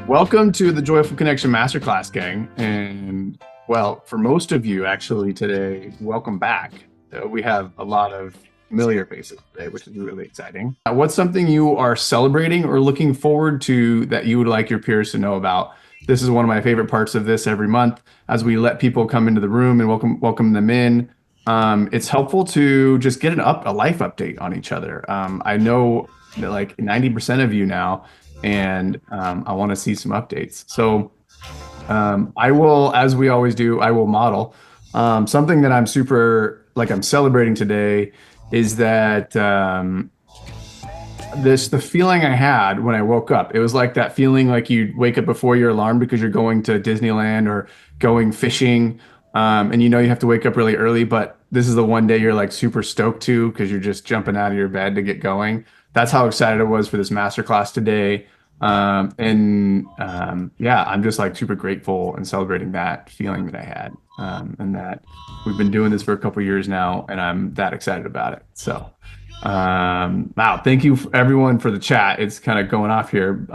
Welcome to the Joyful Connection Masterclass, gang. And well, for most of you actually today, welcome back. We have a lot of familiar faces today, which is really exciting. What's something you are celebrating or looking forward to that you would like your peers to know about? This is one of my favorite parts of this every month as we let people come into the room and welcome them in. It's helpful to just get a life update on each other. I know that like 90% of you now, and I want to see some updates. So I will, as we always do, I will model. Something that I'm celebrating today is that the feeling I had when I woke up. It was like that feeling like you wake up before your alarm because you're going to Disneyland or going fishing, and you know you have to wake up really early, but this is the one day you're like super stoked to because you're just jumping out of your bed to get going. That's how excited I was for this masterclass today. Yeah, I'm just like super grateful and celebrating that feeling that I had, and that we've been doing this for a couple years now, and I'm that excited about it. So, wow, thank you everyone for the chat. It's kind of going off here.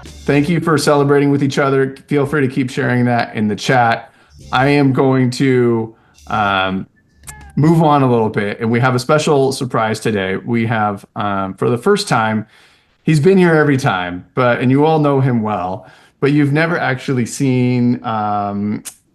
Thank you for celebrating with each other. Feel free to keep sharing that in the chat. I am going to move on a little bit, and we have a special surprise today. We have, for the first time, he's been here every time, and you all know him well, but you've never actually seen,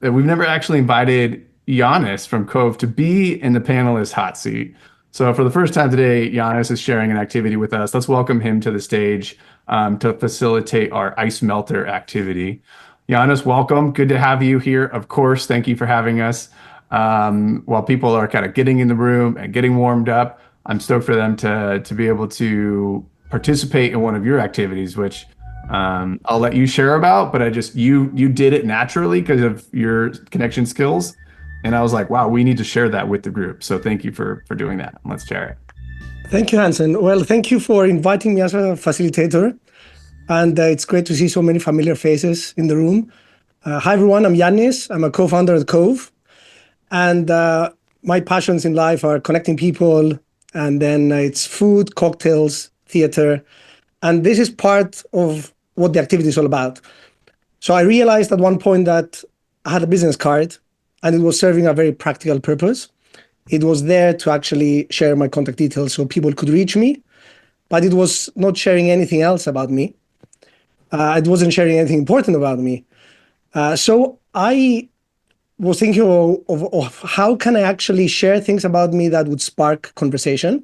we've never actually invited Giannis from Covve to be in the panelist hot seat. So for the first time today, Giannis is sharing an activity with us. Let's welcome him to the stage to facilitate our ice melter activity. Giannis, welcome. Good to have you here. Of course, thank you for having us. While people are kind of getting in the room and getting warmed up, I'm stoked for them to be able to participate in one of your activities, which I'll let you share about, but you did it naturally because of your connection skills. And I was like, wow, we need to share that with the group. So thank you for doing that. Let's share it. Thank you, Hansen. Well, thank you for inviting me as a facilitator. And it's great to see so many familiar faces in the room. Hi, everyone. I'm Giannis. I'm a co-founder at Covve. And my passions in life are connecting people. And then it's food, cocktails, theater. And this is part of what the activity is all about. So I realized at one point that I had a business card and it was serving a very practical purpose. It was there to actually share my contact details so people could reach me, but it was not sharing anything else about me. It wasn't sharing anything important about me. So I was thinking of how can I actually share things about me that would spark conversation,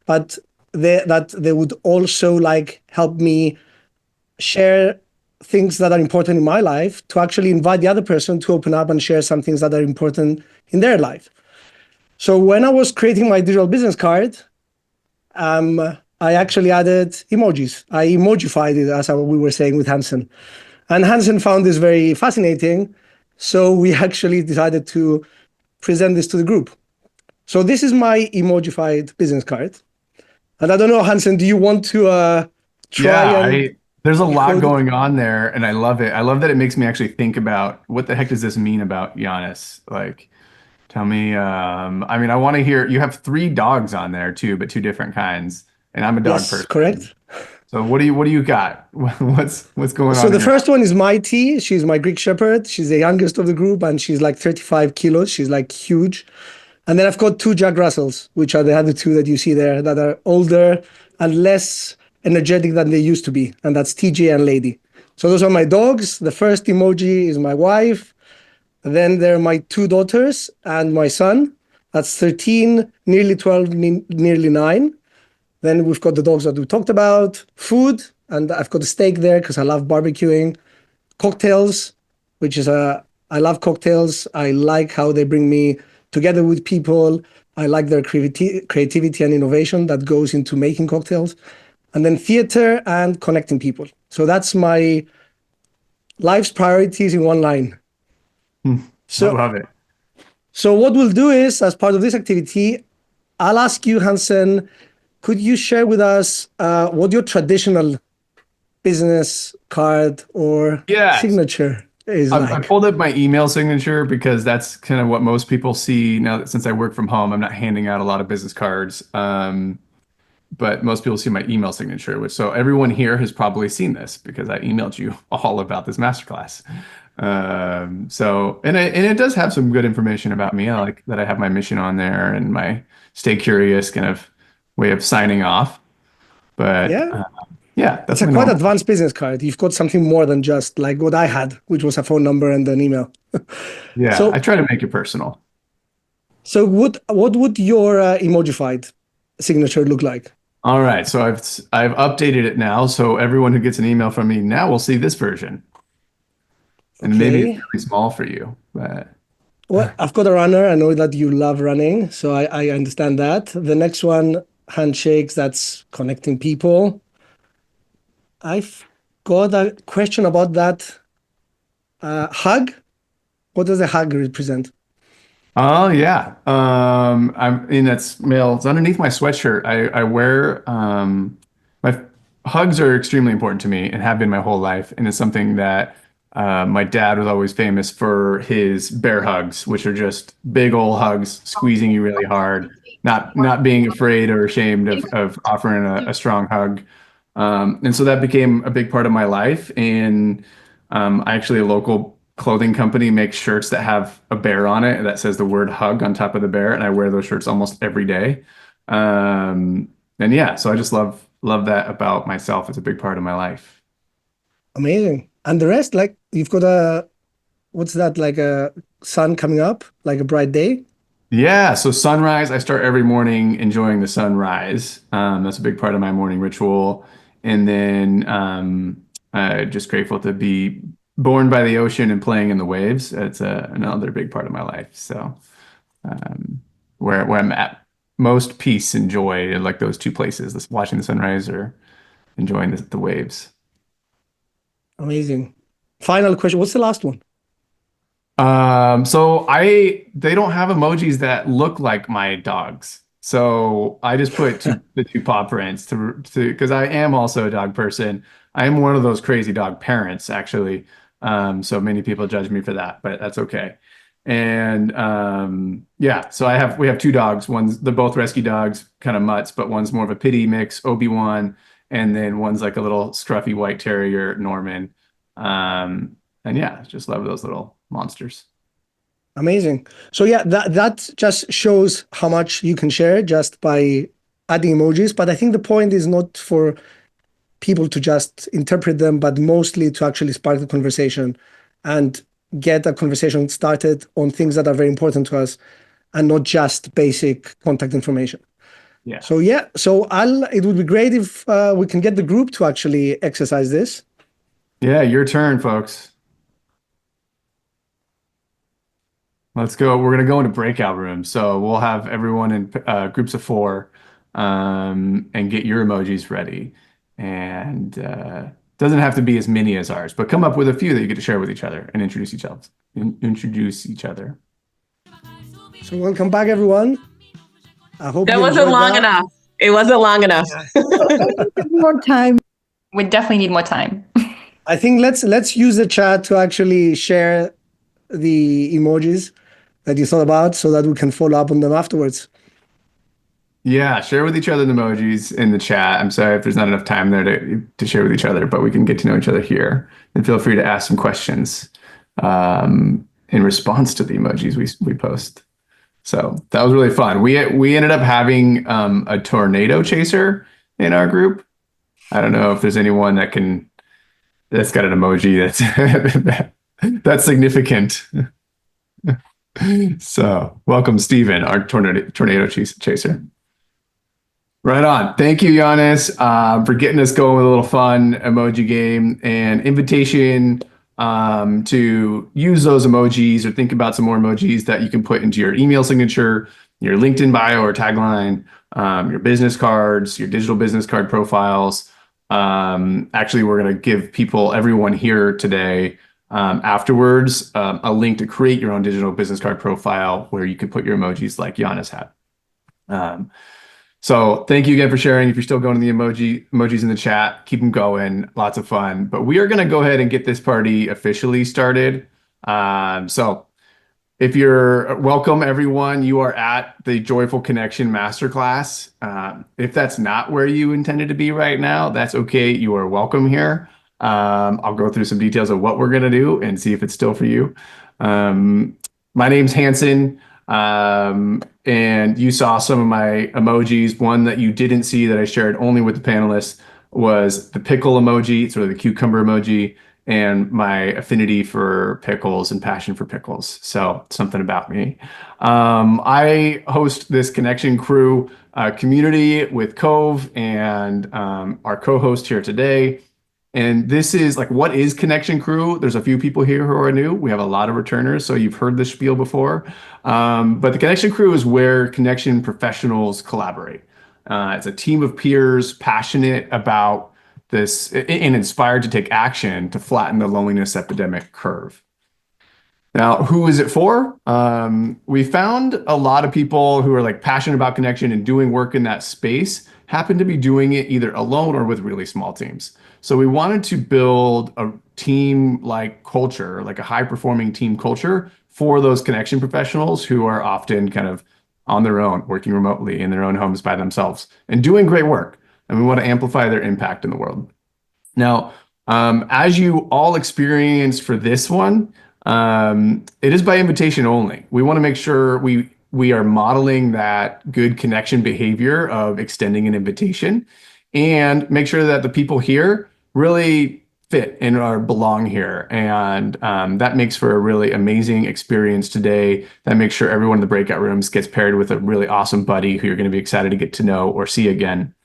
but that they would also like help me share things that are important in my life to actually invite the other person to open up and share some things that are important in their life. So when I was creating my digital business card, I actually added emojis. I emojified it, as we were saying with Hansen. And Hansen found this very fascinating. So we actually decided to present this to the group. So this is my emojified business card. And I don't know, Hansen, do you want to try? There's a lot going on there, and I love it. I love that it makes me actually think about what the heck does this mean about Giannis? Like, tell me. I mean, I want to hear. You have 3 dogs on there too, but 2 different kinds, and I'm a dog person. Correct. So what do you got? What's going on? So the first one is Mighty. She's my Greek Shepherd. She's the youngest of the group, and she's like 35 kilos. She's like huge. And then I've got 2 Jack Russells, which are the other 2 that you see there that are older and less energetic than they used to be. And that's TJ and Lady. So those are my dogs. The first emoji is my wife. Then there are my 2 daughters and my son. That's 13, nearly 12, nearly 9. Then we've got the dogs that we talked about. Food, and I've got a steak there because I love barbecuing. Cocktails, which is I love cocktails. I like how they bring me together with people. I like their creativity and innovation that goes into making cocktails. And then theater and connecting people. So that's my life's priorities in one line. I love it. So what we'll do is, as part of this activity, I'll ask you, Hansen, could you share with us what your traditional business card or signature is like? I pulled up my email signature because that's kind of what most people see now that since I work from home, I'm not handing out a lot of business cards. but most people see my email signature, which so everyone here has probably seen this because I emailed you all about this masterclass. So and it does have some good information about me. I like that I have my mission on there and my stay curious kind of way of signing off. But Yeah, yeah, it's a definitely quite normal. advanced business card. You've got something more than just like what I had, which was a phone number and an email. Yeah, I So, try to make it personal. so what would your emojified signature look like? All right, so I've updated it now, so everyone who gets an email from me now will see this version. And maybe it's Okay. really small for you, but Well, I've got a runner. I know that you love running, so I understand that. The next one, handshakes, that's connecting people. I've got a question about that hug. What does a hug represent? oh yeah. I'm in that's male. It's underneath my sweatshirt. I wear my hugs are extremely important to me and have been my whole life. And it's something that my dad was always famous for his bear hugs, which are just big old hugs, squeezing you really hard, not being afraid or ashamed of offering a strong hug. And so that became a big part of my life. And actually, a local clothing company makes shirts that have a bear on it that says the word hug on top of the bear. And I wear those shirts almost every day. Um, and yeah, so I just love that about myself. It's a big part of my life. Amazing. And the rest, like you've got a, what's that, like a sun coming up, like a bright day? Yeah, so sunrise, I start every morning enjoying the sunrise. That's a big part of my morning ritual. And then just grateful to be born by the ocean and playing in the waves. It's another big part of my life. So um, where I'm at most peace and joy, like those two places, this watching the sunrise or enjoying the waves. Amazing. Final question. What's the last one? So they don't have emojis that look like my dogs. So I just put the two paw prints to because I am also a dog person. I am one of those crazy dog parents, actually. So many people judge me for that, but that's okay. And yeah, so we have two dogs. They're both rescue dogs, kind of mutts, but one's more of a pity mix, Obi-Wan, and then one's like a little scruffy white terrier, Norman. And yeah, just love those little monsters. Amazing. So yeah, that just shows how much you can share just by adding emojis. But I think the point is not for people to just interpret them, but mostly to actually spark the conversation and get a conversation started on things that are very important to us and not just basic contact information. Yeah. So yeah, it would be great if we can get the group to actually exercise this. Yeah, your turn, folks. Let's go. We're gonna go into breakout rooms. So we'll have everyone in groups of four, and get your emojis ready. And doesn't have to be as many as ours, but come up with a few that you get to share with each other and introduce each other. Introduce each other. So welcome back, everyone. I hope That you wasn't enjoyed long that. enough. It wasn't long enough. More time. We definitely need more time. I think let's use the chat to actually share the emojis that you thought about so that we can follow up on them afterwards. Yeah, share with each other the emojis in the chat. I'm sorry if there's not enough time there to share with each other, but we can get to know each other here. And feel free to ask some questions in response to the emojis we post. So that was really fun. We ended up having a tornado chaser in our group. I don't know if there's anyone that's got an emoji that's significant. So welcome, Steven, our tornado chaser. Right on. Thank you, Giannis, for getting us going with a little fun emoji game and invitation to use those emojis or think about some more emojis that you can put into your email signature, your LinkedIn bio or tagline, your business cards, your digital business card profiles. Actually, we're going to give everyone here today, afterwards, a link to create your own digital business card profile where you can put your emojis like Giannis had. So thank you again for sharing. If you're still going to the emojis in the chat, keep them going. Lots of fun. But we are going to go ahead and get this party officially started. So If you're welcome, everyone, you are at the Joyful Connection Masterclass. If that's not where you intended to be right now, that's okay. You are welcome here. I'll go through some details of what we're going to do and see if it's still for you. My name's Hansen, and you saw some of my emojis. One that you didn't see that I shared only with the panelists was the pickle emoji, sort of the cucumber emoji, and my affinity for pickles and passion for pickles. So something about me. I host this Connection Crew community with Covve and our co-host here today. And this is like, what is Connection Crew? There's a few people here who are new. We have a lot of returners, so you've heard this spiel before. But the Connection Crew is where connection professionals collaborate. It's a team of peers passionate about this and inspired to take action to flatten the loneliness epidemic curve. Now, who is it for? We found a lot of people who are like passionate about connection and doing work in that space happen to be doing it either alone or with really small teams. So we wanted to build a team-like culture, like a high-performing team culture for those connection professionals who are often kind of on their own, working remotely in their own homes by themselves and doing great work. And we want to amplify their impact in the world. Now, as you all experienced for this one, it is by invitation only. We want to make sure we are modeling that good connection behavior of extending an invitation and make sure that the people here really fit and are belong here. And that makes for a really amazing experience today. That makes sure everyone in the breakout rooms gets paired with a really awesome buddy who you're going to be excited to get to know or see again.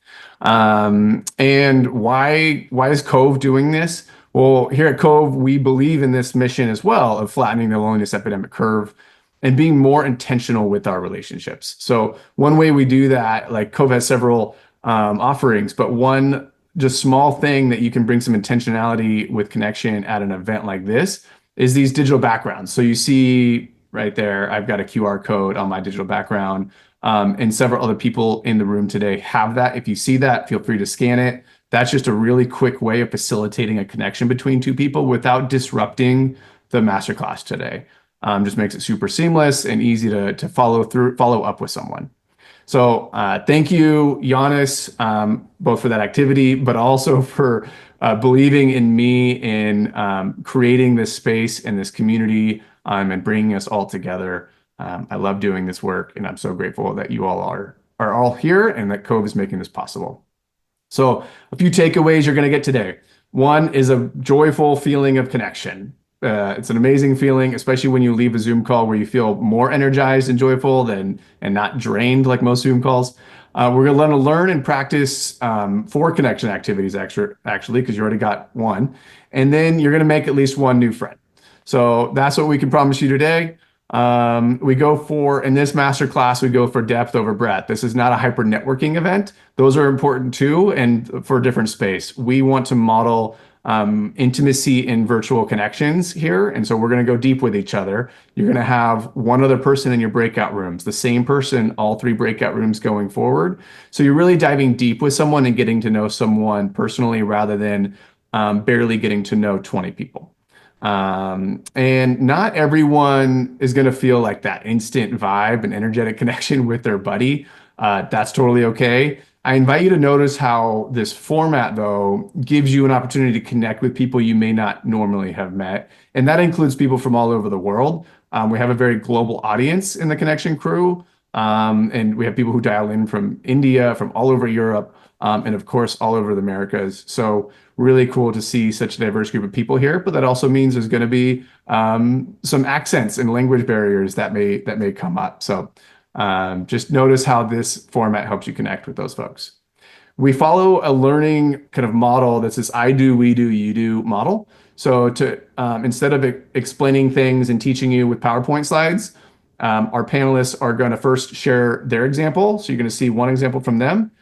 And why is Covve doing this? Well, here at Covve, we believe in this mission as well of flattening the loneliness epidemic curve and being more intentional with our relationships. So one way we do that, like Covve has several offerings, but one just small thing that you can bring some intentionality with connection at an event like this is these digital backgrounds. So you see right there, I've got a QR code on my digital background. And several other people in the room today have that. If you see that, feel free to scan it. That's just a really quick way of facilitating a connection between two people without disrupting the masterclass today. Just makes it super seamless and easy to follow up with someone. So thank you, Giannis, both for that activity, but also for believing in me in creating this space and this community and bringing us all together. I love doing this work, and I'm so grateful that you all are all here and that Covve is making this possible. So a few takeaways you're going to get today. One is a joyful feeling of connection. It's an amazing feeling, especially when you leave a Zoom call where you feel more energized and joyful and not drained like most Zoom calls. We're going to learn and practice 4 connection activities actually, because you already got one. And then you're going to make at least one new friend. So that's what we can promise you today. In this masterclass, we go for depth over breadth. This is not a hyper networking event. Those are important too, and for a different space. We want to model intimacy in virtual connections here. And so we're going to go deep with each other. You're going to have one other person in your breakout rooms, the same person, all 3 breakout rooms going forward. So you're really diving deep with someone and getting to know someone personally rather than barely getting to know 20 people. And not everyone is going to feel like that instant vibe and energetic connection with their buddy. That's totally okay. I invite you to notice how this format, though, gives you an opportunity to connect with people you may not normally have met. And that includes people from all over the world. We have a very global audience in the Connection Crew. And we have people who dial in from India, from all over Europe, and of course, all over the Americas. So really cool to see such a diverse group of people here, but that also means there's going to be some accents and language barriers that may come up. So just notice how this format helps you connect with those folks. We follow a learning kind of model that's this I do, we do, you do model. So to instead of explaining things and teaching you with PowerPoint slides, our panelists are going to first share their example. So you're going to see one example from them.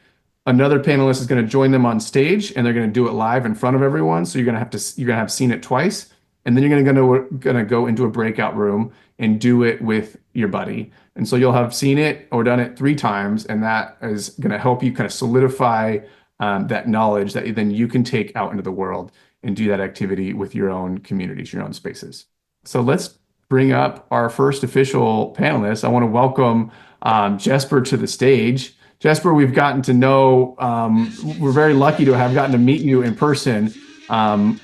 Another panelist is going to join them on stage, and they're going to do it live in front of everyone. So you're going to have seen it twice, and then you're going to go into a breakout room and do it with your buddy. And so you'll have seen it or done it 3 times, and that is going to help you kind of solidify that knowledge that then you can take out into the world and do that activity with your own communities, your own spaces. So let's bring up our first official panelist. I want to welcome Jessper to the stage. Jessper, we've gotten to know, we're very lucky to have gotten to meet you in person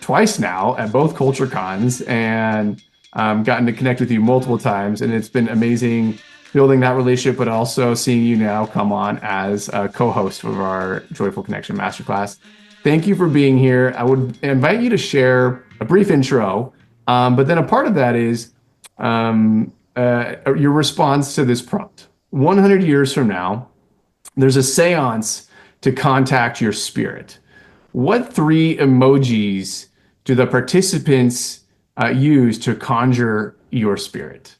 twice now at both Culture Cons, and gotten to connect with you multiple times. And it's been amazing building that relationship, but also seeing you now come on as a co-host of our Joyful Connection Masterclass. Thank you for being here. I would invite you to share a brief intro, but then a part of that is your response to this prompt. 100 years from now, there's a seance to contact your spirit. What 3 emojis do the participants use to conjure your spirit?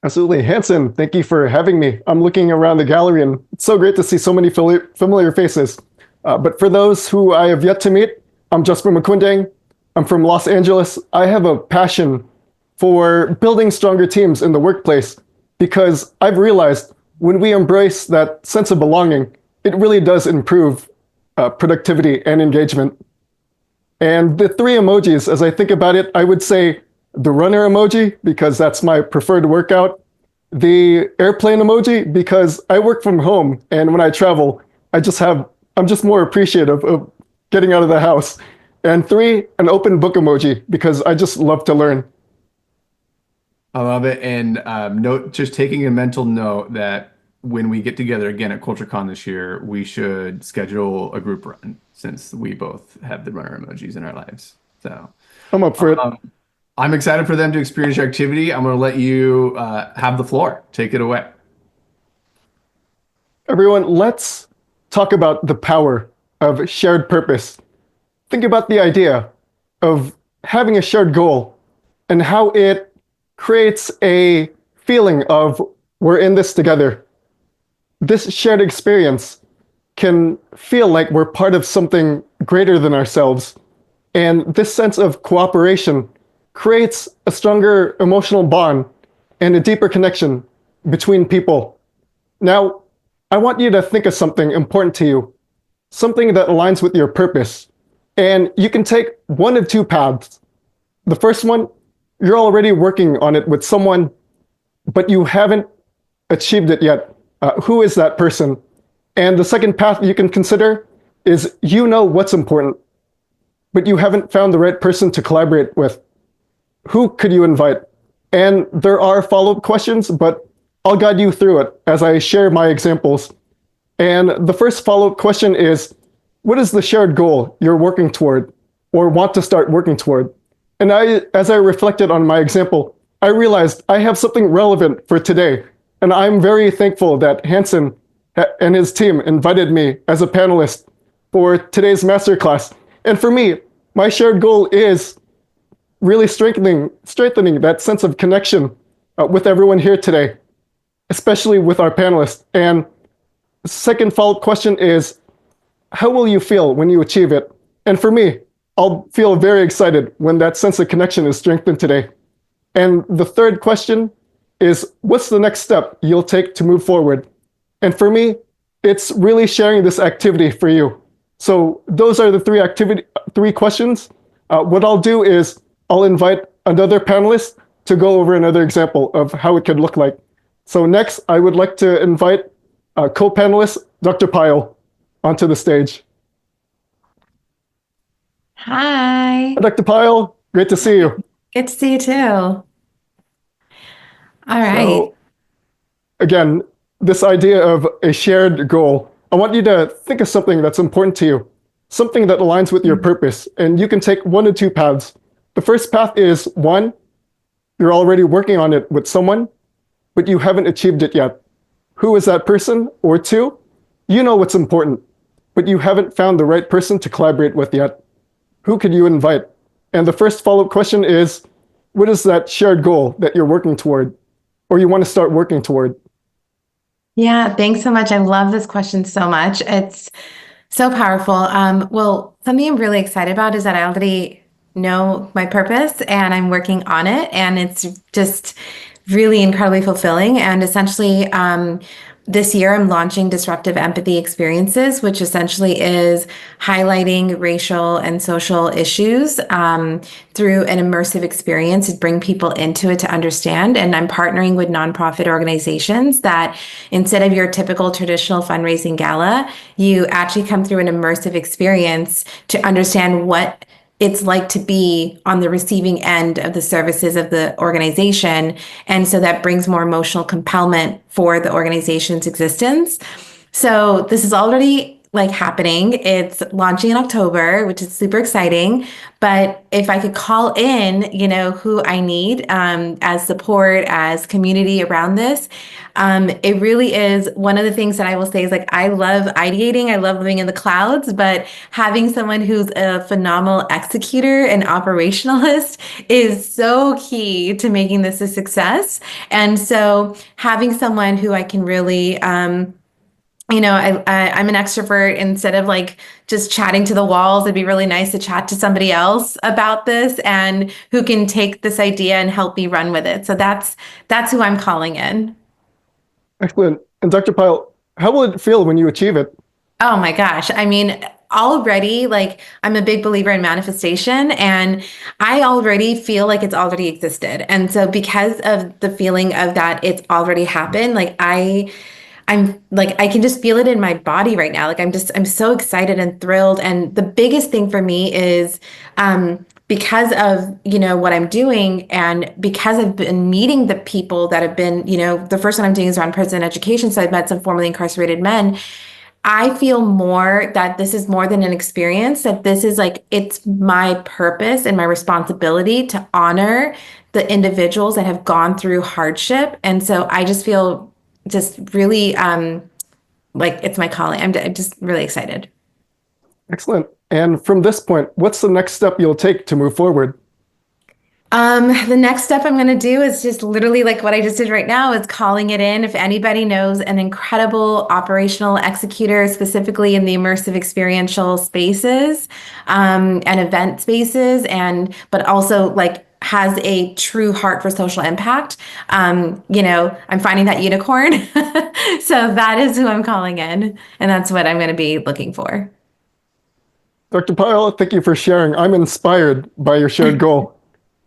Absolutely. Hansen, thank you for having me. I'm looking around the gallery and it's so great to see so many familiar faces. But for those who I have yet to meet, I'm Jessper Maquindang. I'm from Los Angeles. I have a passion for building stronger teams in the workplace because I've realized when we embrace that sense of belonging, it really does improve productivity and engagement. And the 3 emojis, as I think about it, I would say the runner emoji, because that's my preferred workout, the airplane emoji, because I work from home, and when I travel, I'm just more appreciative of getting out of the house. And 3, an open book emoji, because I just love to learn. I love it. And just taking a mental note that when we get together again at CultureCon this year, we should schedule a group run, since we both have the runner emojis in our lives. So I'm up for it. I'm excited for them to experience your activity. I'm going to let you have the floor. Take it away. Everyone, let's talk about the power of shared purpose. Think about the idea of having a shared goal and how it creates a feeling of we're in this together. This shared experience can feel like we're part of something greater than ourselves. And this sense of cooperation creates a stronger emotional bond and a deeper connection between people. Now, I want you to think of something important to you, something that aligns with your purpose. And you can take one of 2 paths. The first one, you're already working on it with someone, but you haven't achieved it yet. Who is that person? And the second path you can consider is you know what's important, but you haven't found the right person to collaborate with. Who could you invite? And there are follow-up questions, but I'll guide you through it as I share my examples. And the first follow-up question is, what is the shared goal you're working toward or want to start working toward? And as I reflected on my example, I realized I have something relevant for today. And I'm very thankful that Hansen and his team invited me as a panelist for today's masterclass. And for me, my shared goal is really strengthening that sense of connection with everyone here today, especially with our panelists. And the second follow-up question is, how will you feel when you achieve it? And for me, I'll feel very excited when that sense of connection is strengthened today. And the third question is, what's the next step you'll take to move forward? And for me, it's really sharing this activity for you. So those are the 3 questions. What I'll do is I'll invite another panelist to go over another example of how it could look like. So next, I would like to invite co-panelist Dr. Payal onto the stage. Hi. Dr. Payal, great to see you. Good to see you too. All right. So, again, this idea of a shared goal, I want you to think of something that's important to you, something that aligns with your purpose, and you can take 1 of 2 paths. The first path is 1, you're already working on it with someone, but you haven't achieved it yet. Who is that person? Or 2, you know what's important, but you haven't found the right person to collaborate with yet. Who could you invite? And the first follow-up question is, what is that shared goal that you're working toward, or you want to start working toward? Yeah, thanks so much. I love this question so much. It's so powerful. Well, something I'm really excited about is that I already know my purpose and I'm working on it. And it's just really incredibly fulfilling. And essentially, this year, I'm launching Disruptive Empathy Experiences, which essentially is highlighting racial and social issues through an immersive experience to bring people into it to understand. And I'm partnering with nonprofit organizations that instead of your typical traditional fundraising gala, you actually come through an immersive experience to understand what it's like to be on the receiving end of the services of the organization. And so that brings more emotional compellment for the organization's existence. So this is already like happening. It's launching in October, which is super exciting. But if I could call in, who I need as support, as community around this, it really is one of the things that I will say is like, I love ideating. I love living in the clouds, but having someone who's a phenomenal executor and operationalist is so key to making this a success. And so having someone who I can really, I'm an extrovert. Instead of like just chatting to the walls, it'd be really nice to chat to somebody else about this and who can take this idea and help me run with it. So that's who I'm calling in. Excellent. And Dr. Payal, how will it feel when you achieve it? Oh my gosh. I mean, already, like, I'm a big believer in manifestation, and I already feel like it's already existed. And so because of the feeling of that it's already happened, like I'm like, I can just feel it in my body right now. Like, I'm so excited and thrilled. And the biggest thing for me is, because of, what I'm doing, and because I've been meeting the people that have been, the first one I'm doing is around prison education. So I've met some formerly incarcerated men. I feel more that this is more than an experience, that this is like, it's my purpose and my responsibility to honor the individuals that have gone through hardship. And so I just feel just really like it's my calling. I'm just really excited. Excellent. And from this point, what's the next step you'll take to move forward? The next step I'm going to do is just literally like what I just did right now, is calling it in. If anybody knows an incredible operational executor, specifically in the immersive experiential spaces and event spaces, but also like has a true heart for social impact, I'm finding that unicorn. So that is who I'm calling in, and that's what I'm going to be looking for. Dr. Payal, thank you for sharing. I'm inspired by your shared goal.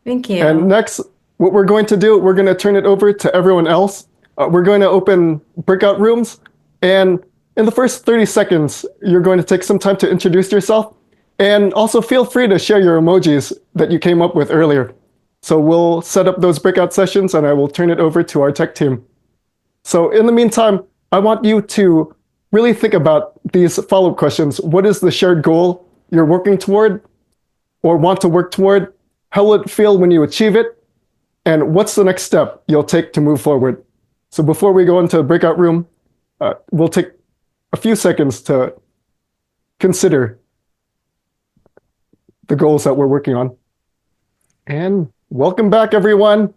Thank you. And next, what we're going to do, we're going to turn it over to everyone else. We're going to open breakout rooms. And in the first 30 seconds, you're going to take some time to introduce yourself. And also feel free to share your emojis that you came up with earlier. So we'll set up those breakout sessions, and I will turn it over to our tech team. So in the meantime, I want you to really think about these follow-up questions. What is the shared goal you're working toward or want to work toward? How will it feel when you achieve it? And what's the next step you'll take to move forward? So before we go into the breakout room, we'll take a few seconds to consider the goals that we're working on. And welcome back, everyone.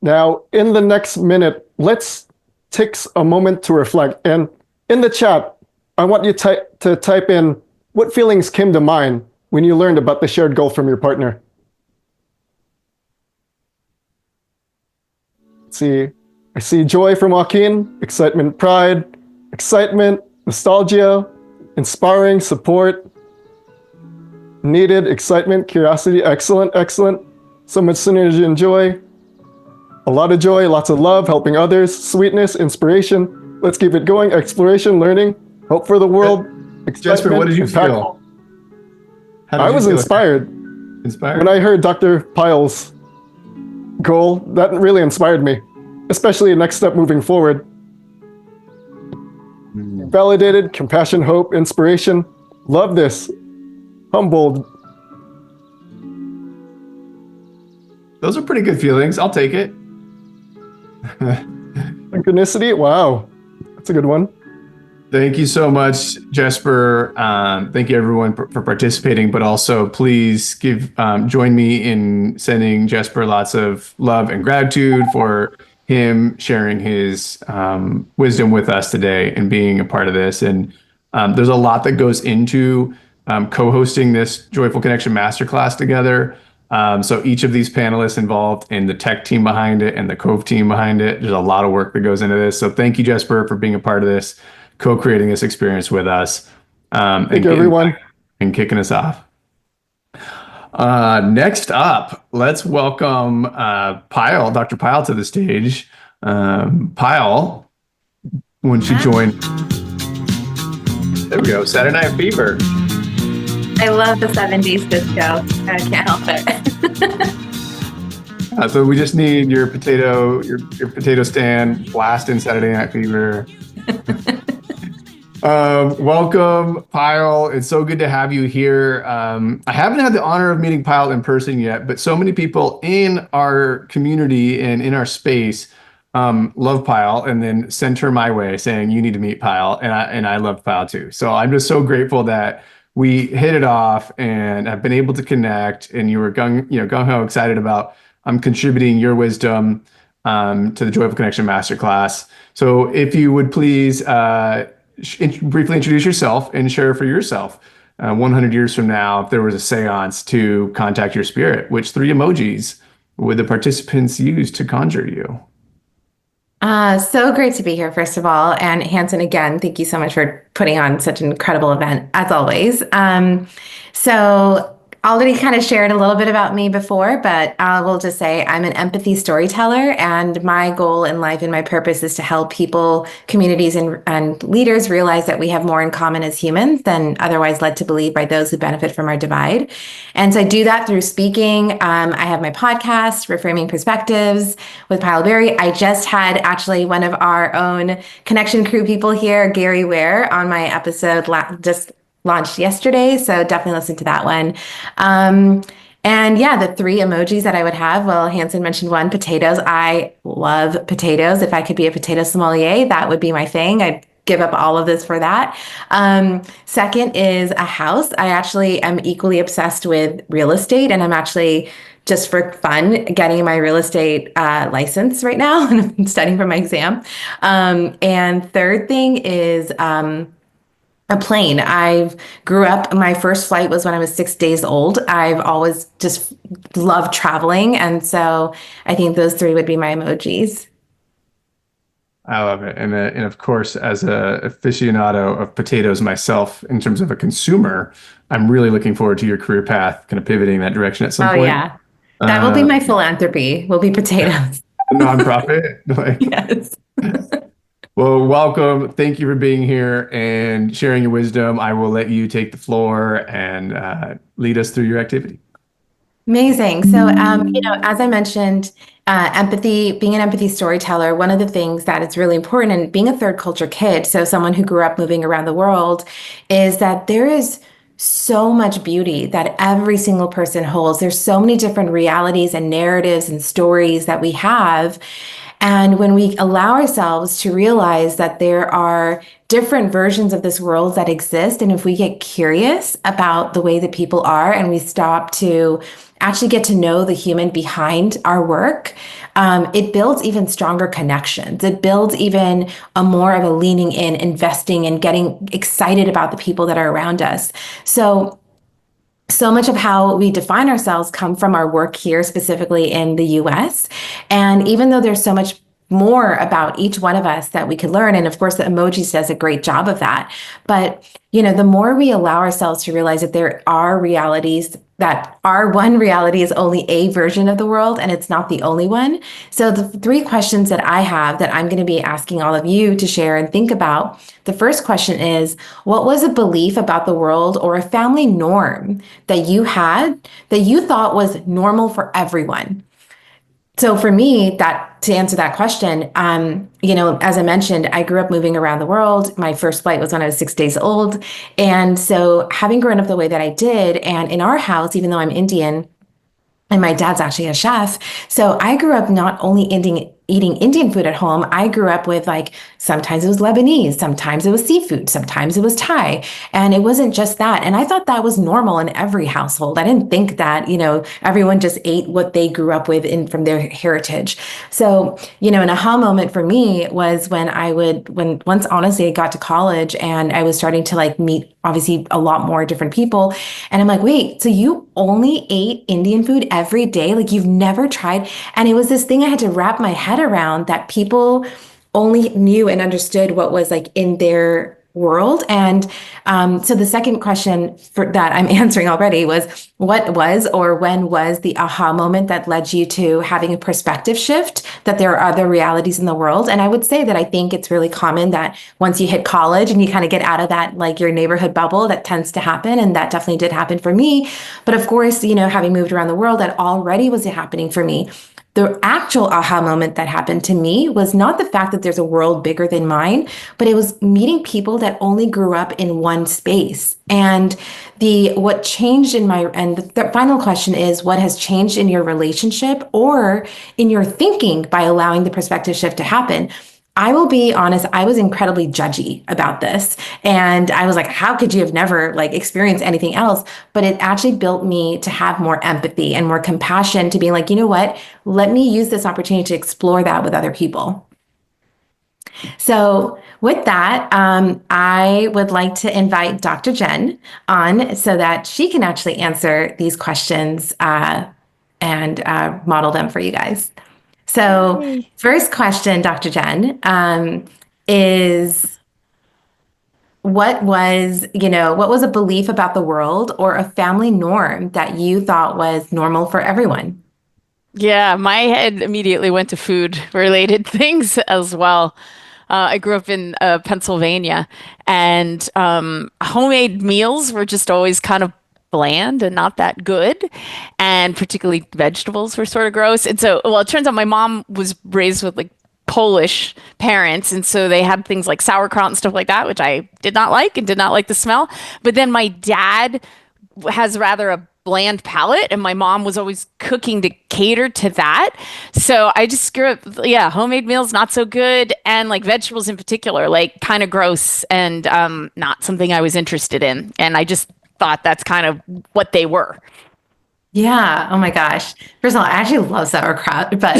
Now, in the next minute, let's take a moment to reflect. And in the chat, I want you to type in what feelings came to mind when you learned about the shared goal from your partner. I see joy from Joaquin, excitement, pride, excitement, nostalgia, inspiring, support, needed, excitement, curiosity, excellent, excellent. So much synergy and joy. A lot of joy, lots of love, helping others, sweetness, inspiration. Let's keep it going. Exploration, learning, hope for the world. Jessper, what did you feel? I was inspired. Inspired? When I heard Dr. Payal's goal, that really inspired me, especially the next step moving forward. Validated, compassion, hope, inspiration. Love this. Humbled. Those are pretty good feelings. I'll take it. Synchronicity. Wow. That's a good one. Thank you so much, Jessper. Thank you, everyone, for participating. But also, please join me in sending Jessper lots of love and gratitude for him sharing his wisdom with us today and being a part of this. And there's a lot that goes into co-hosting this Joyful Connection Masterclass together. So each of these panelists involved in the tech team behind it and the Covve team behind it. There's a lot of work that goes into this. So thank you, Jessper, for being a part of this, co-creating this experience with us, Thank you, everyone. and kicking us off. Next up, let's welcome Payal, Dr. Payal, to the stage. Payal, when she joined, there we go, Saturday Night Fever. I love the 70s disco. I can't help it. So we just need your potato stand blast in Saturday Night Fever. Welcome, Payal. It's so good to have you here. I haven't had the honor of meeting Payal in person yet, but so many people in our community and in our space love Payal, and then sent her my way saying you need to meet Payal, and I love Payal too. So I'm just so grateful that we hit it off and have been able to connect. And you were gung-ho excited about contributing your wisdom to the Joyful Connection Masterclass. So if you would please briefly introduce yourself and share for yourself. 100 years from now, if there was a seance to contact your spirit, which 3 emojis would the participants use to conjure you? So great to be here, first of all. And Hansen, again, thank you so much for putting on such an incredible event, as always. So already kind of shared a little bit about me before, but I will just say I'm an empathy storyteller, and my goal in life and my purpose is to help people, communities, and leaders realize that we have more in common as humans than otherwise led to believe by those who benefit from our divide. And so I do that through speaking. I have my podcast, Reframing Perspectives with Payal Beri. I just had actually one of our own Connection Crew people here, Gary Ware, on my episode just launched yesterday, so definitely listen to that one. And yeah, the 3 emojis that I would have, well, Hansen mentioned one, potatoes. I love potatoes. If I could be a potato sommelier, that would be my thing. I'd give up all of this for that. Second is a house. I actually am equally obsessed with real estate, and I'm actually, just for fun, getting my real estate license right now, and I'm studying for my exam. And third thing is a plane. I've grew up, my first flight was when I was 6 days old. I've always just loved traveling. And so I think those 3 would be my emojis. I love it. And of course, as a aficionado of potatoes myself, in terms of a consumer, I'm really looking forward to your career path, kind of pivoting that direction at some point. Oh yeah. That will be my philanthropy, will be potatoes. Nonprofit. Yes. Well, welcome. Thank you for being here and sharing your wisdom. I will let you take the floor and lead us through your activity. Amazing. So, as I mentioned, empathy, being an empathy storyteller, one of the things that is really important, and being a third culture kid, so someone who grew up moving around the world, is that there is so much beauty that every single person holds. There's so many different realities and narratives and stories that we have. And when we allow ourselves to realize that there are different versions of this world that exist, and if we get curious about the way that people are, and we stop to actually get to know the human behind our work, it builds even stronger connections. It builds even a more of a leaning in, investing, and getting excited about the people that are around us. So much of how we define ourselves come from our work here, specifically in the US. And even though there's so much more about each one of us that we could learn, and of course the emojis does a great job of that, but the more we allow ourselves to realize that there are realities, that our one reality is only a version of the world, and it's not the only one. So the 3 questions that I have that I'm going to be asking all of you to share and think about. The first question is, what was a belief about the world or a family norm that you had that you thought was normal for everyone? So for me, to answer that question, as I mentioned, I grew up moving around the world. My first flight was when I was 6 days old. And so having grown up the way that I did, and in our house, even though I'm Indian, and my dad's actually a chef, so I grew up not only eating Indian food at home, I grew up with like, sometimes it was Lebanese, sometimes it was seafood, sometimes it was Thai. And it wasn't just that. And I thought that was normal in every household. I didn't think that, everyone just ate what they grew up with from their heritage. So, an aha moment for me was once honestly I got to college and I was starting to like meet obviously a lot more different people. And I'm like, wait, so you only ate Indian food every day? Like you've never tried? And it was this thing I had to wrap my head around, that people only knew and understood what was like in their world. And so the second question that I'm answering already was, what was or when was the aha moment that led you to having a perspective shift that there are other realities in the world? And I would say that I think it's really common that once you hit college and you kind of get out of that, like your neighborhood bubble, that tends to happen. And that definitely did happen for me. But of course, having moved around the world, that already was happening for me. The actual aha moment that happened to me was not the fact that there's a world bigger than mine, but it was meeting people that only grew up in one space. And what changed and the final question is, what has changed in your relationship or in your thinking by allowing the perspective shift to happen? I will be honest, I was incredibly judgy about this. And I was like, how could you have never like experienced anything else? But it actually built me to have more empathy and more compassion, to being like, you know what? Let me use this opportunity to explore that with other people. So with that, I would like to invite Dr. Jenn on so that she can actually answer these questions and model them for you guys. So Yay. first question, Dr. Jenn, is what was a belief about the world or a family norm that you thought was normal for everyone? Yeah, my head immediately went to food related things as well. I grew up in Pennsylvania, and homemade meals were just always kind of bland and not that good. And particularly vegetables were sort of gross. And so, well, it turns out my mom was raised with like Polish parents. And so they had things like sauerkraut and stuff like that, which I did not like and did not like the smell. But then my dad has rather a bland palate, and my mom was always cooking to cater to that. So I just grew up, yeah, homemade meals not so good, and like vegetables in particular, like kind of gross and not something I was interested in. And I just thought that's kind of what they were. Yeah. Oh my gosh. First of all, I actually love sauerkraut, but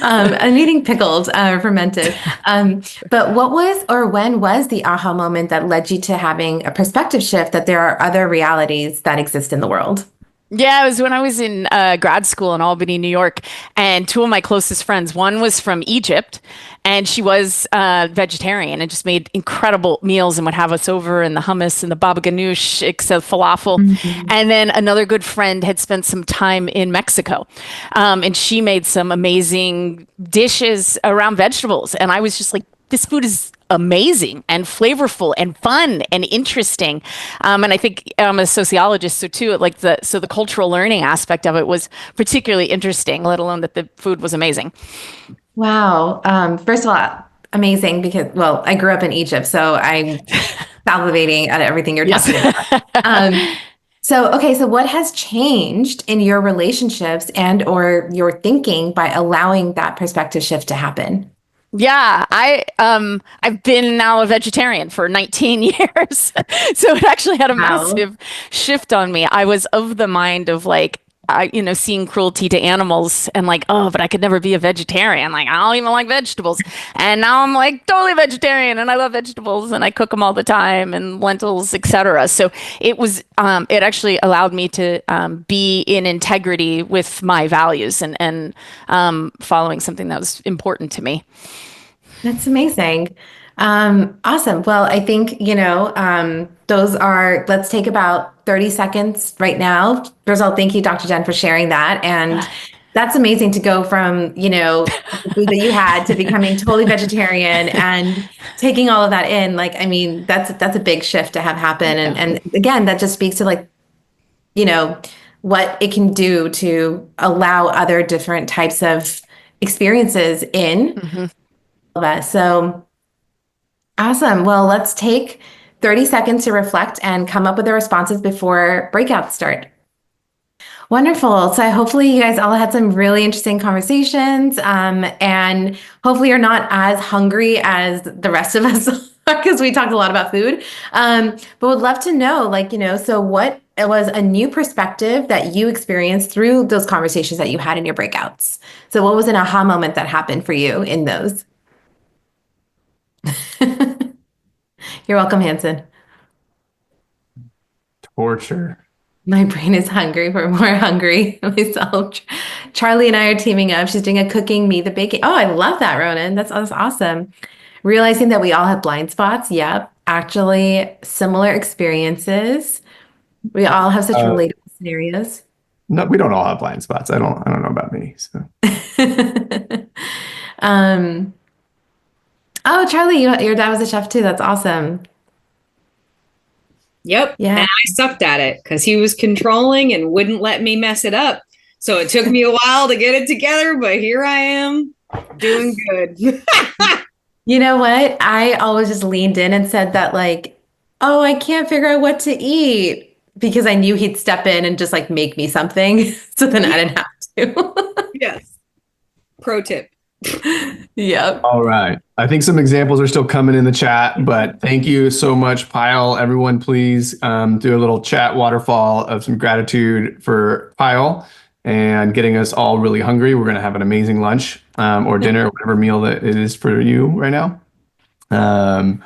I'm eating pickled, fermented. But what was or when was the aha moment that led you to having a perspective shift that there are other realities that exist in the world? Yeah, it was when I was in grad school in Albany, New York, and two of my closest friends, one was from Egypt, and she was vegetarian and just made incredible meals and would have us over in the hummus and the baba ganoush, falafel. Mm-hmm. And then another good friend had spent some time in Mexico, and she made some amazing dishes around vegetables. And I was just like, this food is amazing and flavorful and fun and interesting. And I think I'm a sociologist, so too, like the cultural learning aspect of it was particularly interesting, let alone that the food was amazing. Wow. First of all, amazing because, well, I grew up in Egypt, so I'm salivating at everything you're talking about. So what has changed in your relationships and or your thinking by allowing that perspective shift to happen? Yeah, I've been now a vegetarian for 19 years. So it actually had a massive shift on me. I was of the mind of like, seeing cruelty to animals and like, oh, but I could never be a vegetarian. Like, I don't even like vegetables. And now I'm like totally vegetarian and I love vegetables and I cook them all the time and lentils, etc. So it actually allowed me to be in integrity with my values and following something that was important to me. That's amazing. Awesome. Well, I think, let's take about 30 seconds right now. First of all, thank you, Dr. Jenn, for sharing that. And that's amazing to go from, the food that you had to becoming totally vegetarian and taking all of that in. Like, I mean, that's a big shift to have happen. And again, that just speaks to like, what it can do to allow other different types of experiences in. Mm-hmm. That. So awesome. Well, let's take 30 seconds to reflect and come up with the responses before breakouts start. Wonderful. So hopefully you guys all had some really interesting conversations, and hopefully you're not as hungry as the rest of us because we talked a lot about food. But would love to know, so what was a new perspective that you experienced through those conversations that you had in your breakouts? So what was an aha moment that happened for you in those? You're welcome, Hansen. Torture. My brain is hungry for more hungry myself. Charlie and I are teaming up. She's doing a cooking, me the baking. Oh, I love that, Ronan. That's awesome. Realizing that we all have blind spots. Yep. Actually, similar experiences. We all have such relatable scenarios. No, we don't all have blind spots. I don't know about me. So. Oh, Charlie, your dad was a chef too. That's awesome. Yep. Yeah. And I sucked at it because he was controlling and wouldn't let me mess it up. So it took me a while to get it together, but here I am doing good. You know what? I always just leaned in and said that, oh, I can't figure out what to eat, because I knew he'd step in and just make me something. So then I didn't have to. Yes. Pro tip. Yep. All right. I think some examples are still coming in the chat, but thank you so much, Payal. Everyone, please do a little chat waterfall of some gratitude for Payal and getting us all really hungry. We're going to have an amazing lunch or dinner, whatever meal that it is for you right now. Thanks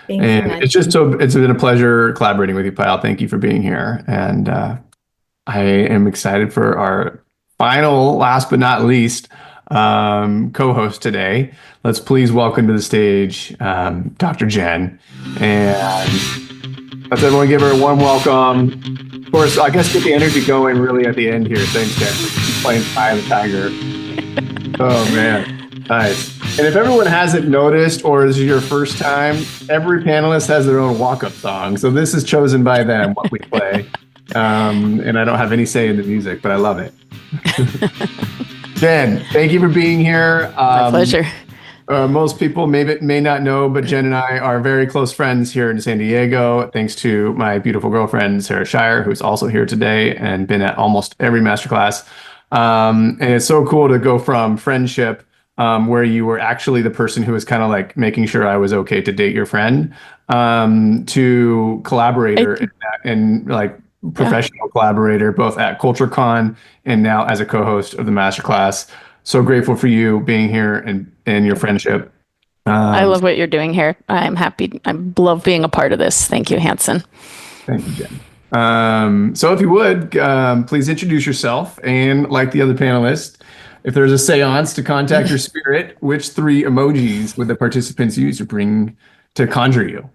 so And much. it's been a pleasure collaborating with you, Payal. Thank you for being here. And I am excited for our final, last but not least, co-host today. Let's please welcome to the stage Dr. Jenn, and let's everyone give her a warm welcome. Of course, I guess get the energy going really at the end here. Thanks, Jenn, for playing Eye of the Tiger. Oh man, nice. And if everyone hasn't noticed, or this is your first time, every panelist has their own walk-up song. So this is chosen by them, what we play. And I don't have any say in the music, but I love it. Jenn, thank you for being here. My pleasure. Most people may not know, but Jenn and I are very close friends here in San Diego, thanks to my beautiful girlfriend, Sarah Shire, who's also here today and been at almost every masterclass. And it's so cool to go from friendship, where you were actually the person who was kind of making sure I was okay to date your friend, to collaborator and professional collaborator, both at CultureCon and now as a co-host of the masterclass. So grateful for you being here and your friendship. I love what you're doing here. I'm happy. I love being a part of this. Thank you, Hansen. Thank you, Jenn. So if you would, please introduce yourself, and like the other panelists, if there's a seance to contact your spirit, which 3 emojis would the participants use to conjure you?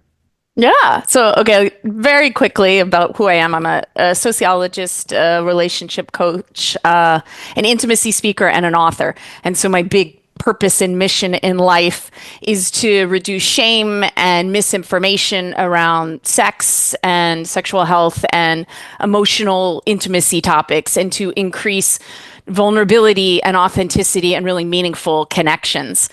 Yeah. So, okay, very quickly about who I am. I'm a sociologist, a relationship coach, an intimacy speaker, and an author. And so my big purpose and mission in life is to reduce shame and misinformation around sex and sexual health and emotional intimacy topics, and to increase vulnerability and authenticity and really meaningful connections.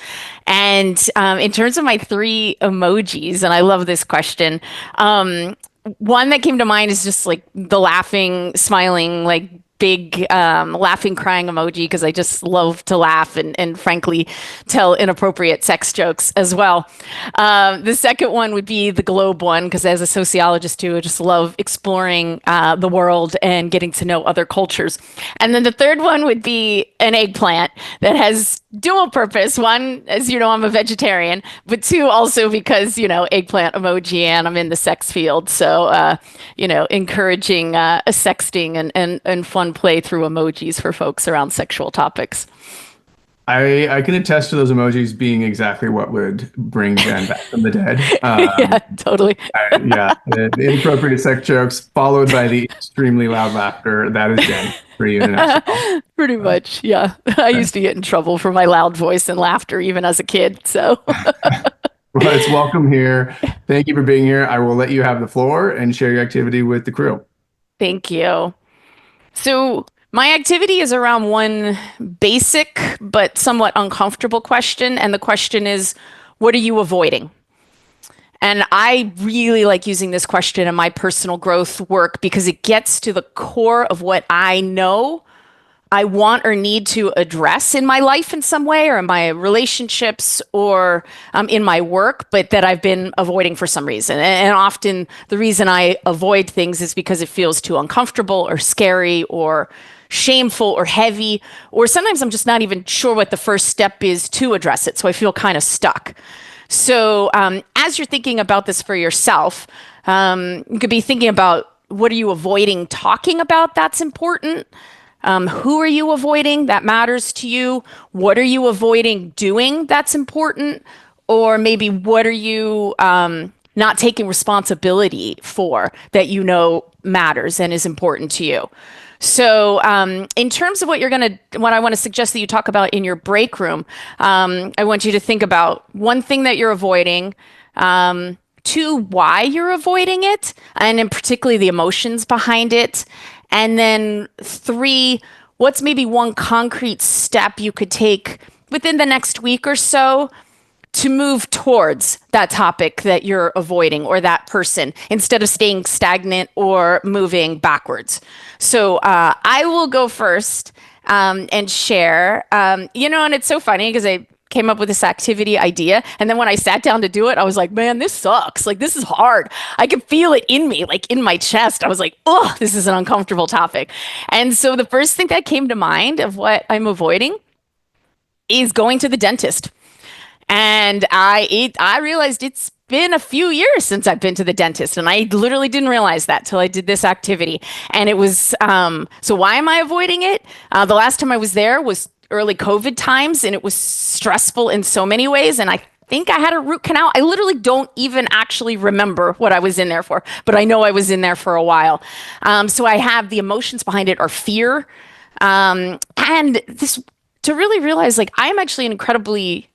And in terms of my 3 emojis, and I love this question, one that came to mind is just the laughing, smiling, big laughing, crying emoji, because I just love to laugh and frankly tell inappropriate sex jokes as well. The second one would be the globe one, because as a sociologist too, I just love exploring the world and getting to know other cultures. And then the third one would be an eggplant that has dual purpose. One, as you know, I'm a vegetarian, but 2, also because, eggplant emoji and I'm in the sex field. So, encouraging sexting and fun play through emojis for folks around sexual topics. I can attest to those emojis being exactly what would bring Jenn back from the dead. Yeah, totally. The inappropriate sex jokes followed by the extremely loud laughter. That is Jenn for you. Pretty much, yeah. I used to get in trouble for my loud voice and laughter even as a kid. So, well, it's welcome here. Thank you for being here. I will let you have the floor and share your activity with the crew. Thank you. So my activity is around one basic but somewhat uncomfortable question. And the question is, what are you avoiding? And I really like using this question in my personal growth work because it gets to the core of what I know I want or need to address in my life in some way, or in my relationships, or in my work, but that I've been avoiding for some reason. And often the reason I avoid things is because it feels too uncomfortable or scary or shameful or heavy, or sometimes I'm just not even sure what the first step is to address it. So I feel kind of stuck. So as you're thinking about this for yourself, you could be thinking about, what are you avoiding talking about that's important? Who are you avoiding that matters to you? What are you avoiding doing that's important? Or maybe what are you not taking responsibility for that you know matters and is important to you? So in terms of what I want to suggest that you talk about in your break room, I want you to think about one thing that you're avoiding, two, why you're avoiding it, and in particularly the emotions behind it. And then three, what's maybe one concrete step you could take within the next week or so to move towards that topic that you're avoiding or that person, instead of staying stagnant or moving backwards. So I will go first and share. And it's so funny because I came up with this activity idea, and then when I sat down to do it, I was like, man, this sucks. Like, this is hard. I could feel it in me, like in my chest. I was like, oh, this is an uncomfortable topic. And so the first thing that came to mind of what I'm avoiding is going to the dentist. And I realized it's been a few years since I've been to the dentist, and I literally didn't realize that till I did this activity. And it was so why am I avoiding it? The last time I was there was early COVID times, and it was stressful in so many ways. And I think I had a root canal. I literally don't even actually remember what I was in there for, but I know I was in there for a while. So I have the emotions behind it are fear, and this, to really realize, like, I'm actually an incredibly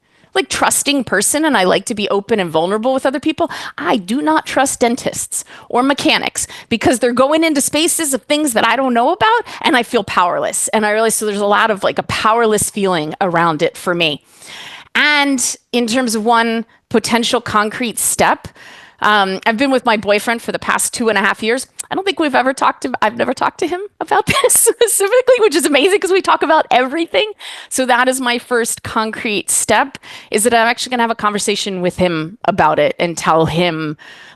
trusting person, and I like to be open and vulnerable with other people. I do not trust dentists or mechanics because they're going into spaces of things that I don't know about, and I feel powerless. And I realize, so there's a lot of a powerless feeling around it for me. And in terms of one potential concrete step, I've been with my boyfriend for the past 2.5 years. I don't think I've never talked to him about this specifically, which is amazing because we talk about everything. So that is my first concrete step, is that I'm actually going to have a conversation with him about it and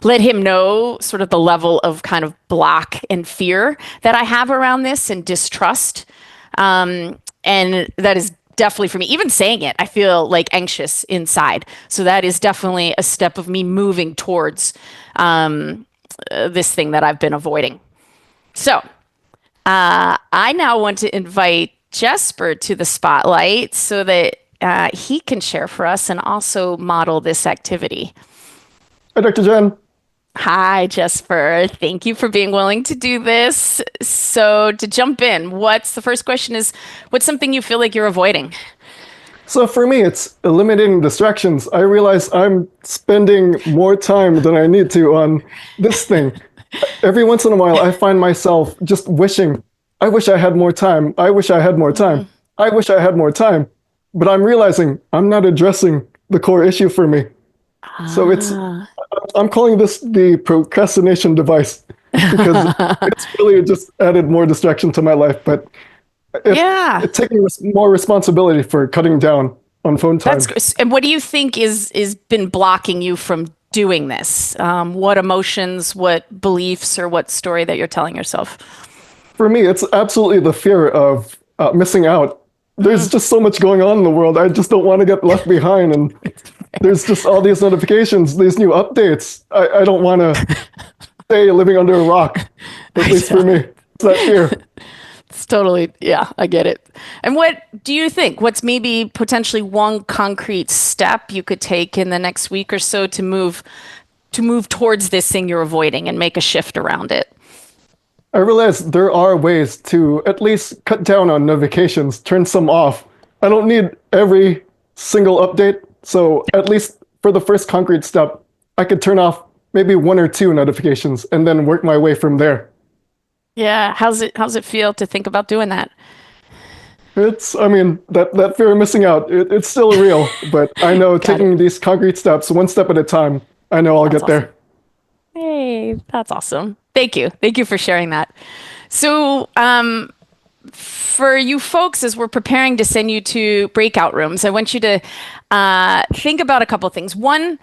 let him know sort of the level of kind of block and fear that I have around this, and distrust. And that is definitely, for me, even saying it, I feel anxious inside. So that is definitely a step of me moving towards this thing that I've been avoiding. So I now want to invite Jessper to the spotlight so that he can share for us and also model this activity. Hi, Dr. Jenn. Hi, Jessper. Thank you for being willing to do this. So to jump in, the first question is, what's something you feel like you're avoiding? So for me, it's eliminating distractions. I realize I'm spending more time than I need to on this thing. Every once in a while, I find myself just wishing, I wish I had more time. I wish I had more time. I wish I had more time. But I'm realizing I'm not addressing the core issue for me. So I'm calling this the procrastination device because it's really just added more distraction to my life. But it's taking more responsibility for cutting down on phone time. And what do you think is been blocking you from doing this? What emotions, what beliefs, or what story that you're telling yourself? For me, it's absolutely the fear of missing out. There's just so much going on in the world. I just don't want to get left behind. And there's just all these notifications, these new updates. I don't want to stay living under a rock, at least for me. It's that fear. It's totally, yeah, I get it. And what do you think? What's maybe potentially one concrete step you could take in the next week or so to move towards this thing you're avoiding and make a shift around it? I realize there are ways to at least cut down on notifications, turn some off. I don't need every single update. So at least for the first concrete step, I could turn off maybe 1 or 2 notifications and then work my way from there. Yeah. How's it feel to think about doing that? That fear of missing out, it's still real, but I know taking these concrete steps, one step at a time, I know I'll That's get there. Hey, that's awesome. Thank you. Thank you for sharing that. So, for you folks, as we're preparing to send you to breakout rooms, I want you to think about a couple things. One,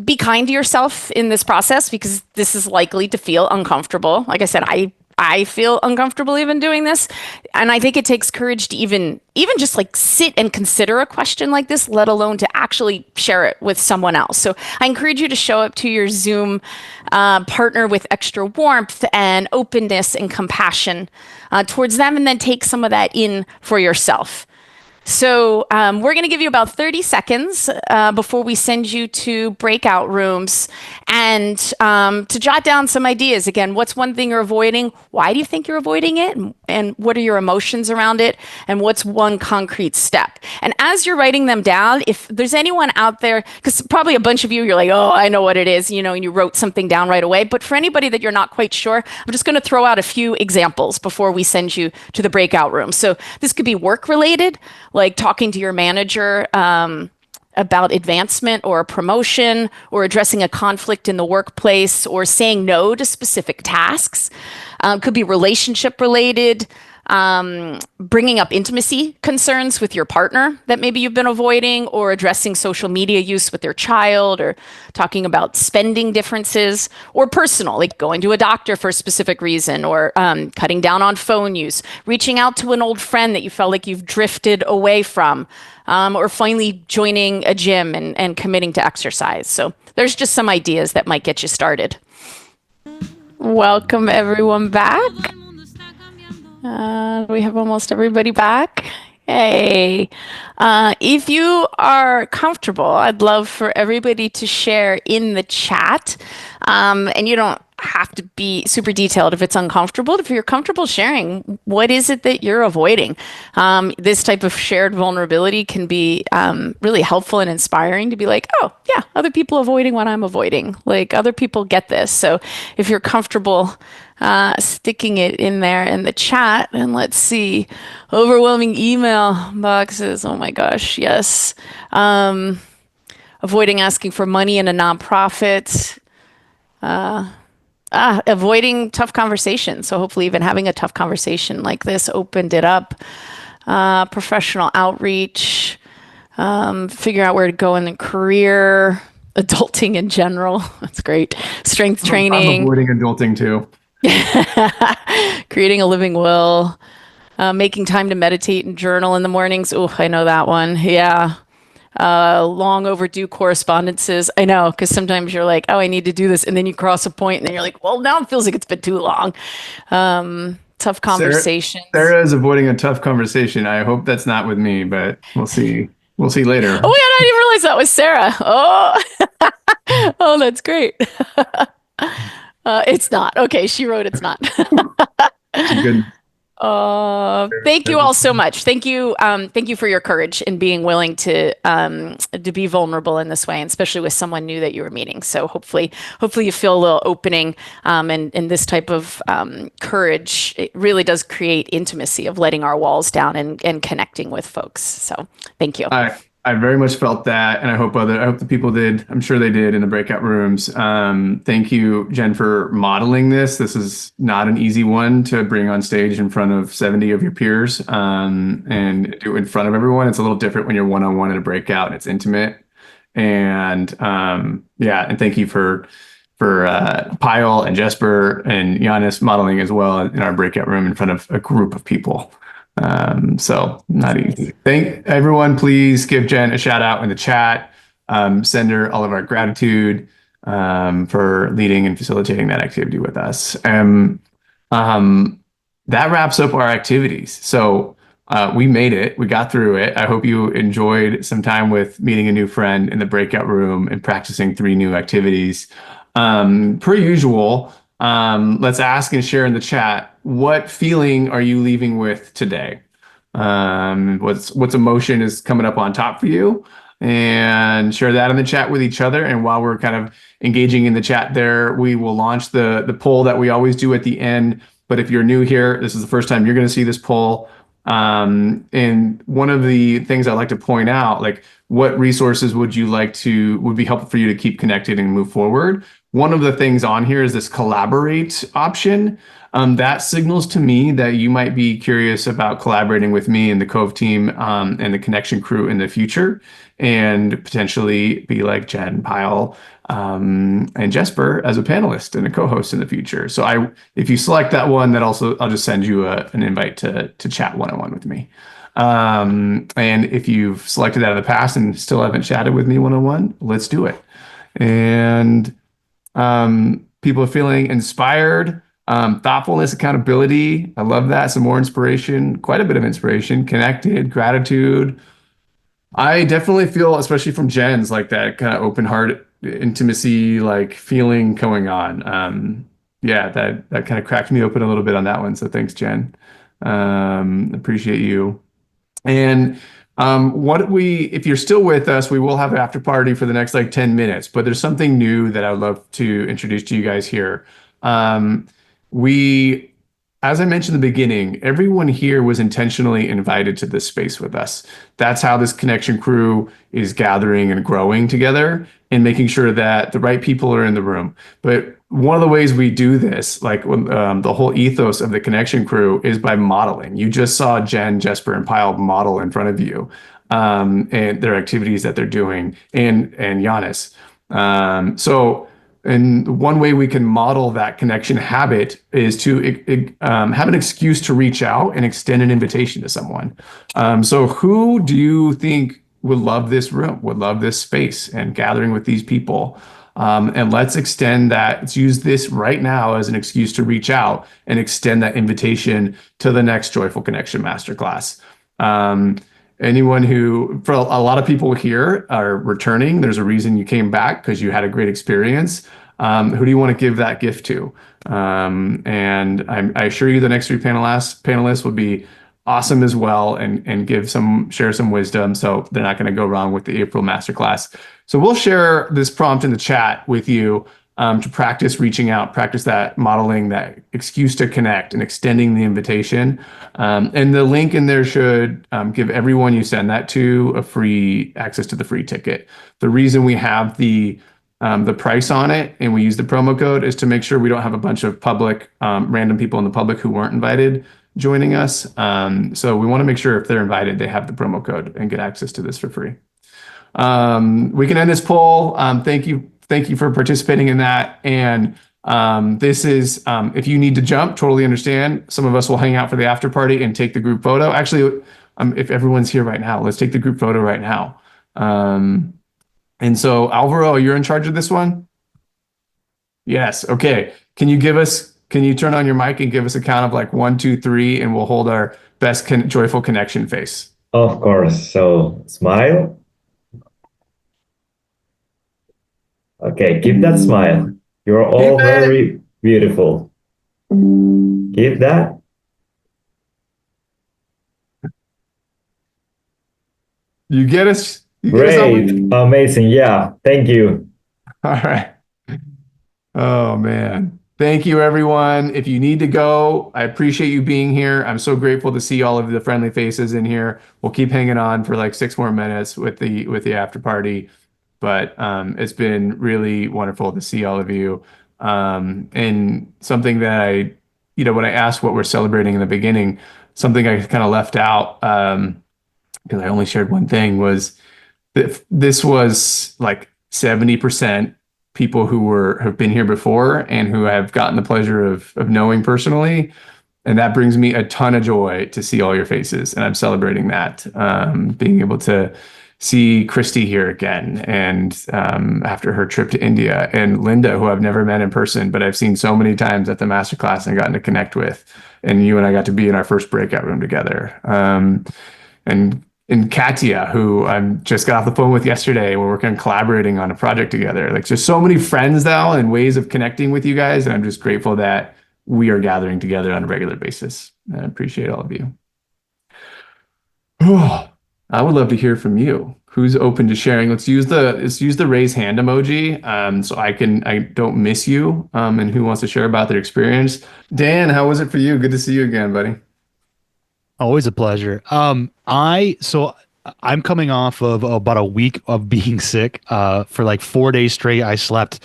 be kind to yourself in this process because this is likely to feel uncomfortable. Like I said, I feel uncomfortable even doing this, and I think it takes courage to even just like sit and consider a question like this, let alone to actually share it with someone else. So I encourage you to show up to your Zoom partner with extra warmth and openness and compassion towards them, and then take some of that in for yourself. So we're going to give you about 30 seconds before we send you to breakout rooms and to jot down some ideas. Again, what's one thing you're avoiding? Why do you think you're avoiding it? And what are your emotions around it? And what's one concrete step? And as you're writing them down, if there's anyone out there, because probably a bunch of you, you're like, oh, I know what it is, you know, and you wrote something down right away. But for anybody that you're not quite sure, I'm just going to throw out a few examples before we send you to the breakout room. So this could be work related, like talking to your manager about advancement or a promotion, or addressing a conflict in the workplace, or saying no to specific tasks. Could be relationship related, bringing up intimacy concerns with your partner that maybe you've been avoiding, or addressing social media use with your child, or talking about spending differences, or personal, like going to a doctor for a specific reason, or cutting down on phone use, reaching out to an old friend that you felt like you've drifted away from, or finally joining a gym and committing to exercise. So there's just some ideas that might get you started. Welcome everyone back. We have almost everybody back. Hey, if you are comfortable, I'd love for everybody to share in the chat. And you don't have to be super detailed if it's uncomfortable. If you're comfortable sharing, what is it that you're avoiding? This type of shared vulnerability can be really helpful and inspiring to be like, oh, yeah, other people avoiding what I'm avoiding. Like other people get this. So if you're comfortable sticking it in there in the chat, and let's see, overwhelming email boxes. Oh my gosh, yes. Avoiding asking for money in a nonprofit. Avoiding tough conversations. So hopefully even having a tough conversation like this opened it up. Professional outreach, figure out where to go in the career, adulting in general. That's great. Strength training. I'm avoiding adulting too. Creating a living will, making time to meditate and journal in the mornings. Oh, I know that one. Yeah. Long overdue correspondences. I know, because sometimes you're like, oh, I need to do this. And then you cross a point and then you're like, well, now it feels like it's been too long. Tough conversations. Sarah is avoiding a tough conversation. I hope that's not with me, but we'll see. We'll see later. Oh, yeah, I didn't realize that was Sarah. Oh, oh, that's great. It's not. Okay, she wrote it's not. Good. Thank you all so much. Thank you for your courage in being willing to be vulnerable in this way, and especially with someone new that you were meeting. So hopefully you feel a little opening, and this type of courage, it really does create intimacy of letting our walls down and connecting with folks. So thank you. I very much felt that, and I hope the people did. I'm sure they did in the breakout rooms. Thank you, Jenn, for modeling this. This is not an easy one to bring on stage in front of 70 of your peers, and do it in front of everyone. It's a little different when you're one-on-one in a breakout and it's intimate. And and thank you for Payal and Jessper and Giannis modeling as well in our breakout room in front of a group of people. So not easy. Thank everyone. Please give Jenn a shout out in the chat. Send her all of our gratitude for leading and facilitating that activity with us. That wraps up our activities. So we made it. We got through it. I hope you enjoyed some time with meeting a new friend in the breakout room and practicing 3 new activities. Per usual, let's ask and share in the chat, what feeling are you leaving with today? What's emotion is coming up on top for you? And share that in the chat with each other. And while we're kind of engaging in the chat there, we will launch the poll that we always do at the end. But if you're new here, this is the first time you're going to see this poll. And one of the things I like to point out, like what resources would be helpful for you to keep connected and move forward. One of the things on here is this collaborate option. That signals to me that you might be curious about collaborating with me and the Covve team and the connection crew in the future, and potentially be like Jenn, Payal, and Jessper as a panelist and a co-host in the future. So if you select that one, I'll just send you an invite to chat one-on-one with me. And if you've selected that in the past and still haven't chatted with me one-on-one, let's do it. And people are feeling inspired, thoughtfulness, accountability. I love that. Some more inspiration, quite a bit of inspiration, connected, gratitude. I definitely feel, especially from Jenn's, like that kind of open heart intimacy, like feeling going on. Yeah, that kind of cracked me open a little bit on that one. So thanks, Jenn. Appreciate you. And if you're still with us, we will have an after party for the next like 10 minutes, but there's something new that I would love to introduce to you guys here. As I mentioned in the beginning, everyone here was intentionally invited to this space with us. That's how this connection crew is gathering and growing together and making sure that the right people are in the room. But one of the ways we do this, like the whole ethos of the connection crew, is by modeling. You just saw Jenn, Jessper, and Payal model in front of you, and their activities that they're doing, and Giannis. And one way we can model that connection habit is to have an excuse to reach out and extend an invitation to someone. So who do you think would love this room, would love this space and gathering with these people? And let's extend that. Let's use this right now as an excuse to reach out and extend that invitation to the next Joyful Connection Masterclass. For a lot of people here are returning. There's a reason you came back, because you had a great experience. Who do you want to give that gift to? And I assure you the next three panelists will be awesome as well, and share some wisdom. So they're not going to go wrong with the April Masterclass. So we'll share this prompt in the chat with you to practice reaching out, practice that modeling, that excuse to connect and extending the invitation. And the link in there should give everyone you send that to a free access to the free ticket. The reason we have the price on it and we use the promo code is to make sure we don't have a bunch of public random people in the public who weren't invited joining us. So we want to make sure if they're invited, they have the promo code and get access to this for free. We can end this poll. Thank you for participating in that. And this is, if you need to jump, totally understand. Some of us will hang out for the after party and take the group photo. Actually, if everyone's here right now, let's take the group photo right now. And so Alvaro, you're in charge of this one? Yes. Okay. Can you turn on your mic and give us a count of like 1, 2, 3, and we'll hold our best joyful connection face. Of course. So smile. Okay, keep that smile. You're all very beautiful. Keep that. You get us? Great. Amazing. Yeah. Thank you. All right. Oh, man. Thank you, everyone. If you need to go, I appreciate you being here. I'm so grateful to see all of the friendly faces in here. We'll keep hanging on for like 6 more minutes with the after party. But it's been really wonderful to see all of you. And something that when I asked what we're celebrating in the beginning, something I kind of left out, because I only shared one thing, was that this was like 70% people who have been here before and who have gotten the pleasure of knowing personally. And that brings me a ton of joy to see all your faces. And I'm celebrating that, being able to see Christy here again, and after her trip to India, and Linda, who I've never met in person, but I've seen so many times at the masterclass and gotten to connect with, and you and I got to be in our first breakout room together. And Katya, who I just got off the phone with yesterday. We're working on collaborating on a project together. Like, just so many friends now and ways of connecting with you guys, and I'm just grateful that we are gathering together on a regular basis. I appreciate all of you. I would love to hear from you. Who's open to sharing? Let's use the raise hand emoji, so I don't miss you. And who wants to share about their experience? Dan, how was it for you? Good to see you again, buddy. Always a pleasure. I'm coming off of about a week of being sick. For like 4 days straight, I slept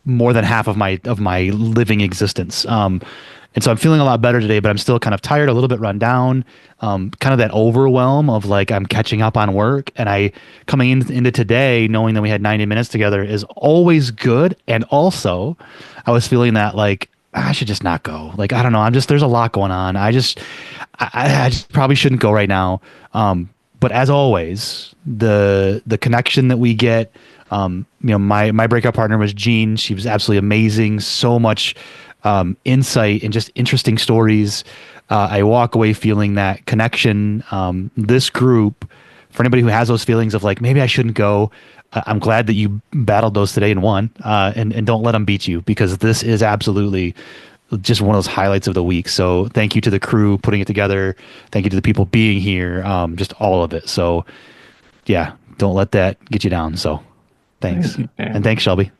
more than half of my living existence. And so I'm feeling a lot better today, but I'm still kind of tired, a little bit run down, kind of that overwhelm of like I'm catching up on work. And I coming into today, knowing that we had 90 minutes together is always good. And also, I was feeling that like I should just not go. Like I don't know, there's a lot going on. I just probably shouldn't go right now. But as always, the connection that we get, my breakup partner was Jean. She was absolutely amazing. So much insight and just interesting stories. I walk away feeling that connection. This group, for anybody who has those feelings of like, maybe I shouldn't go, I'm glad that you battled those today and won, and don't let them beat you, because this is absolutely just one of those highlights of the week. So thank you to the crew putting it together. Thank you to the people being here. Just all of it. So yeah, don't let that get you down. So thanks. And thanks, Shelby.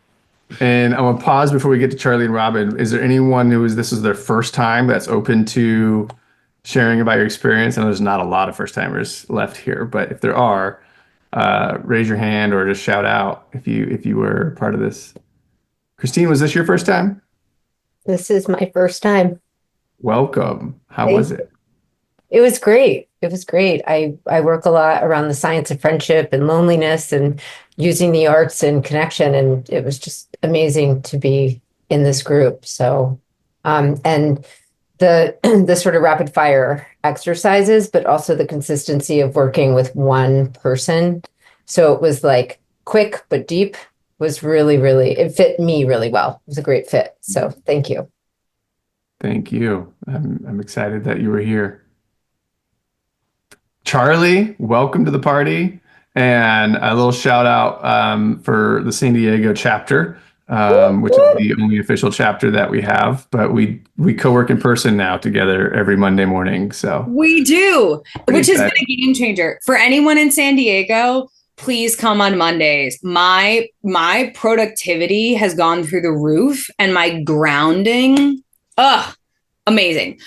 And I'm gonna pause before we get to Charlie and Robin. Is there anyone this is their first time that's open to sharing about your experience? I know there's not a lot of first timers left here, but if there are, raise your hand or just shout out if you were part of this. Christine, was this your first time? This is my first time. Welcome. How was it? It was great. It was great. I work a lot around the science of friendship and loneliness and using the arts and connection. And it was just amazing to be in this group. So, and the sort of rapid fire exercises, but also the consistency of working with one person. So it was like quick but deep, was really, really, it fit me really well. It was a great fit. So thank you. Thank you. I'm excited that you were here. Charlie, welcome to the party. And a little shout out for the San Diego chapter, which is the only official chapter that we have. But we co-work in person now together every Monday morning. So we do, which has excited. been a game changer for anyone in San Diego. Please come on Mondays. My productivity has gone through the roof, and my grounding, amazing.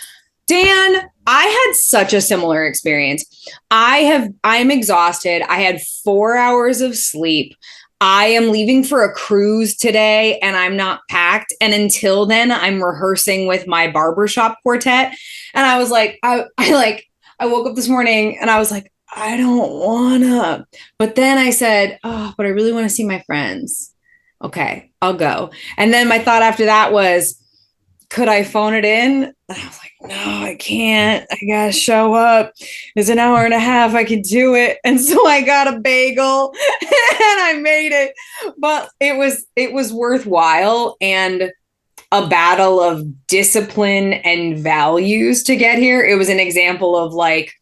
Dan, I had such a similar experience. I'm exhausted. I had 4 hours of sleep. I am leaving for a cruise today and I'm not packed. And until then, I'm rehearsing with my barbershop quartet. And I was like, I woke up this morning and I was like, I don't wanna. But then I said, but I really want to see my friends. Okay, I'll go. And then my thought after that was, could I phone it in? And I was like, no, I can't. I gotta show up. It's an hour and a half. I can do it. And so I got a bagel and I made it. But it was worthwhile, and a battle of discipline and values to get here. It was an example of like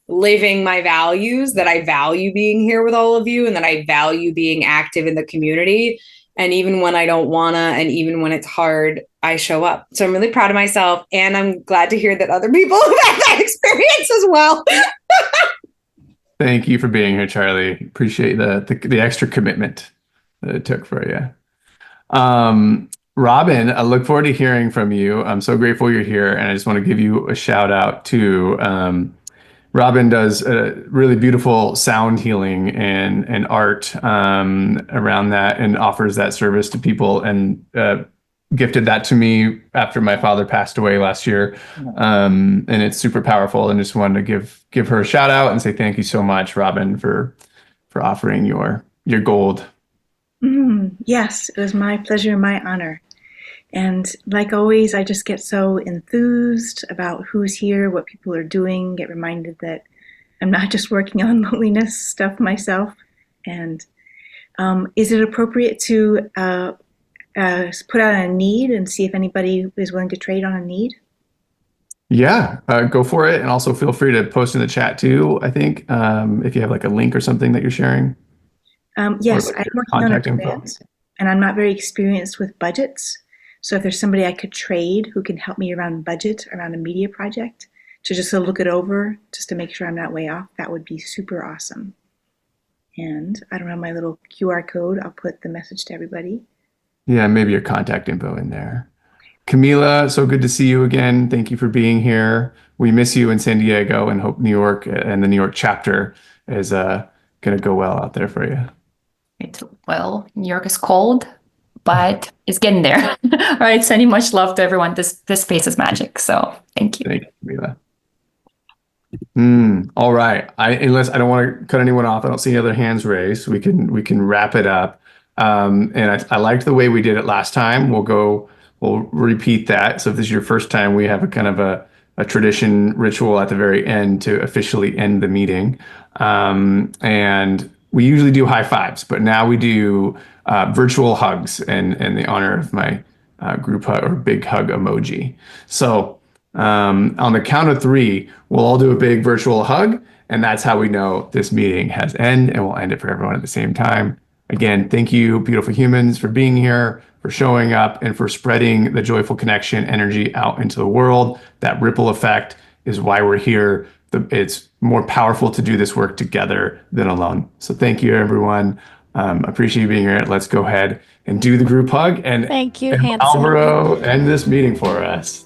living my values, that I value being here with all of you and that I value being active in the community. And even when I don't wanna, and even when it's hard, I show up. So I'm really proud of myself, and I'm glad to hear that other people have had that experience as well. Thank you for being here, Charlie. Appreciate the extra commitment that it took for you. Robin, I look forward to hearing from you. I'm so grateful you're here, and I just want to give you a shout out to Robin does a really beautiful sound healing and art around that, and offers that service to people, and gifted that to me after my father passed away last year. And it's super powerful, and just wanted to give her a shout out and say thank you so much, Robin, for offering your gold. Yes, it was my pleasure and my honor. And like always, I just get so enthused about who's here, what people are doing, get reminded that I'm not just working on loneliness stuff myself. And is it appropriate to put out a need and see if anybody is willing to trade on a need? Yeah, go for it. And also feel free to post in the chat too, I think, if you have like a link or something that you're sharing. Yes, I'm working on a grant, and I'm not very experienced with budgets. So if there's somebody I could trade who can help me around budget, around a media project, to just look it over, just to make sure I'm not way off, that would be super awesome. And I don't have my little QR code. I'll put the message to everybody. Yeah, maybe your contact info in there. Camila, so good to see you again. Thank you for being here. We miss you in San Diego, and hope New York and the New York chapter is going to go well out there for you. Well, New York is cold, but it's getting there. All right, sending much love to everyone. This space is magic. So thank you. Thank you, Mila. All right. Unless I don't want to cut anyone off, I don't see any other hands raised. We can wrap it up. And I liked the way we did it last time. We'll repeat that. So if this is your first time, we have a kind of a tradition ritual at the very end to officially end the meeting. And we usually do high fives, but now we do virtual hugs in the honor of my group hug or big hug emoji. So on the count of 3, we'll all do a big virtual hug, and that's how we know this meeting has ended, and we'll end it for everyone at the same time. Again, thank you, beautiful humans, for being here, for showing up, and for spreading the joyful connection energy out into the world. That ripple effect is why we're here. It's more powerful to do this work together than alone. So thank you, everyone. Appreciate you being here. Let's go ahead and do the group hug. And Thank you, and Hansen. Alvaro, end this meeting for us.